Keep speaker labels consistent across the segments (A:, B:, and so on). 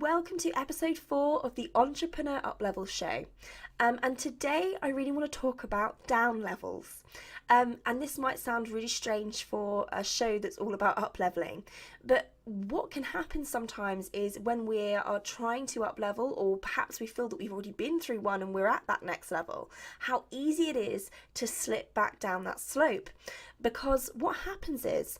A: Welcome to episode 4 of the Entrepreneur UpLevel show. And today I really want to talk about down levels. And this might sound really strange for a show that's all about up-leveling, but what can happen sometimes is when we are trying to up-level, or perhaps we feel that we've already been through one and we're at that next level, how easy it is to slip back down that slope. Because what happens is,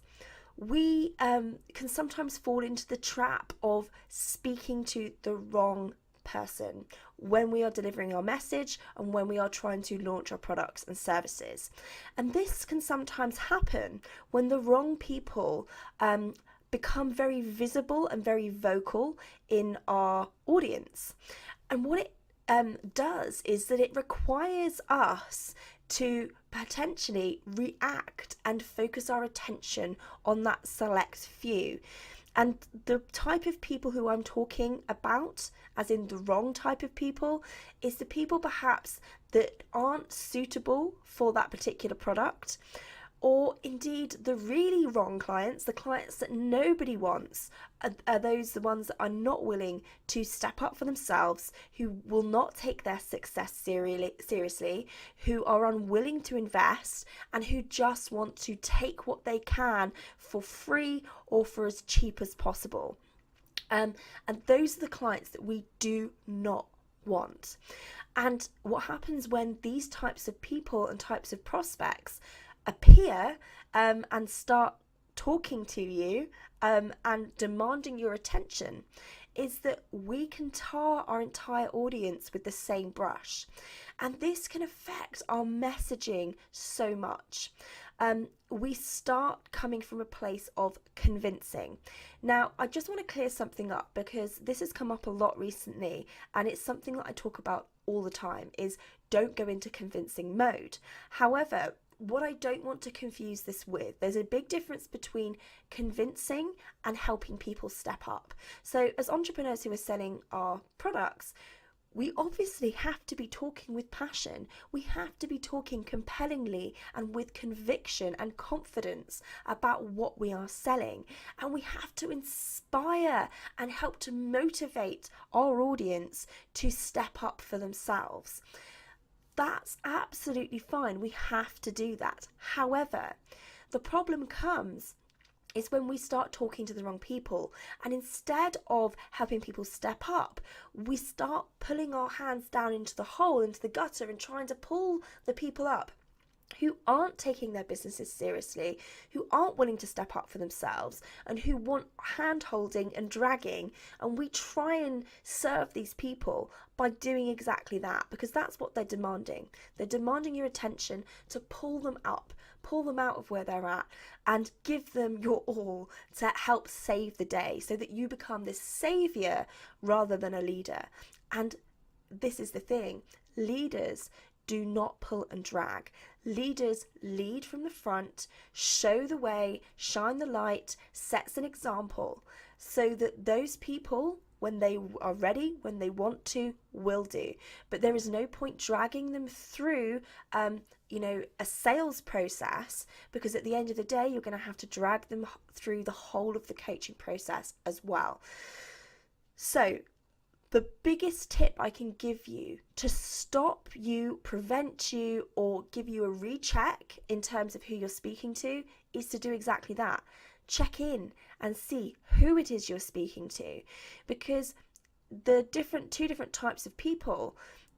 A: we can sometimes fall into the trap of speaking to the wrong person when we are delivering our message and when we are trying to launch our products and services. And this can sometimes happen when the wrong people become very visible and very vocal in our audience. And what it does is that it requires us to potentially react and focus our attention on that select few. And the type of people who I'm talking about, as in the wrong type of people, is the people perhaps that aren't suitable for that particular product, or indeed the really wrong clients, the clients that nobody wants, are those the ones that are not willing to step up for themselves, who will not take their success seriously, who are unwilling to invest, and who just want to take what they can for free or for as cheap as possible. And those are the clients that we do not want. And what happens when these types of people and types of prospects appear and start talking to you and demanding your attention is that we can tar our entire audience with the same brush. And this can affect our messaging so much. We start coming from a place of convincing. Now, I just want to clear something up, because this has come up a lot recently, and it's something that I talk about all the time, is don't go into convincing mode. However, what I don't want to confuse this with, there's a big difference between convincing and helping people step up. So as entrepreneurs who are selling our products, we obviously have to be talking with passion. We have to be talking compellingly and with conviction and confidence about what we are selling. And we have to inspire and help to motivate our audience to step up for themselves. That's absolutely fine. We have to do that. However, the problem comes is when we start talking to the wrong people, and instead of helping people step up, we start pulling our hands down into the hole, into the gutter, and trying to pull the people up who aren't taking their businesses seriously, who aren't willing to step up for themselves, and who want hand-holding and dragging. And we try and serve these people by doing exactly that, because that's what they're demanding. They're demanding your attention to pull them up, pull them out of where they're at, and give them your all to help save the day, so that you become this savior rather than a leader. And this is the thing, leaders do not pull and drag. Leaders lead from the front, show the way, shine the light, sets an example, so that those people, when they are ready, when they want to, will do. But there is no point dragging them through a sales process, because at the end of the day, you're going to have to drag them through the whole of the coaching process as well. So the biggest tip I can give you to stop you, prevent you, or give you a recheck in terms of who you're speaking to is to do exactly that. Check in and see who it is you're speaking to, because the two different types of people,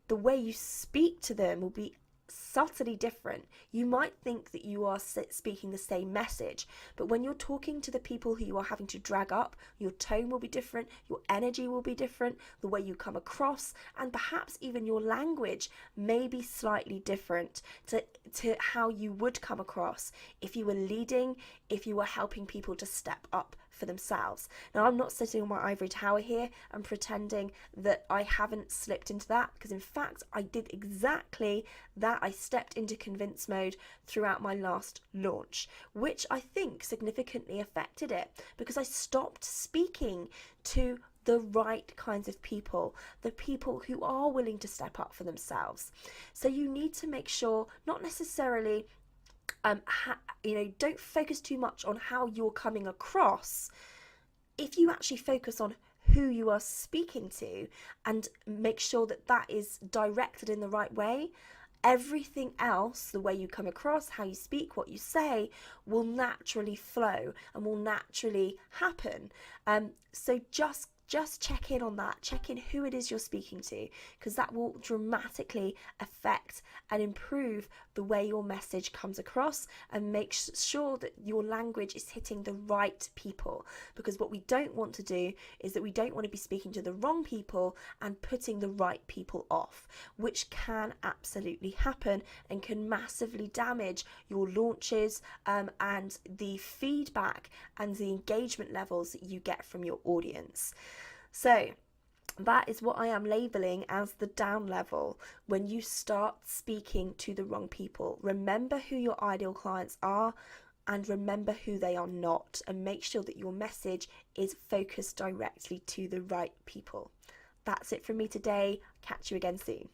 A: the way you speak to them will be subtly different. You might think that you are speaking the same message, but when you're talking to the people who you are having to drag up, your tone will be different, your energy will be different, the way you come across, and perhaps even your language may be slightly different to how you would come across if you were leading, if you were helping people to step up for themselves. Now, I'm not sitting on my ivory tower here and pretending that I haven't slipped into that, because in fact I did exactly that. I stepped into convince mode throughout my last launch, which I think significantly affected it, because I stopped speaking to the right kinds of people, the people who are willing to step up for themselves. So you need to make sure, not necessarily don't focus too much on how you're coming across. If you actually focus on who you are speaking to and make sure that that is directed in the right way, everything else, the way you come across, how you speak, what you say, will naturally flow and will naturally happen. So just check in on that, check in who it is you're speaking to, because that will dramatically affect and improve the way your message comes across and make sure that your language is hitting the right people. Because what we don't want to do is that we don't want to be speaking to the wrong people and putting the right people off, which can absolutely happen and can massively damage your launches and the feedback and the engagement levels that you get from your audience. So that is what I am labeling as the down level. When you start speaking to the wrong people, remember who your ideal clients are and remember who they are not, and make sure that your message is focused directly to the right people. That's it from me today. Catch you again soon.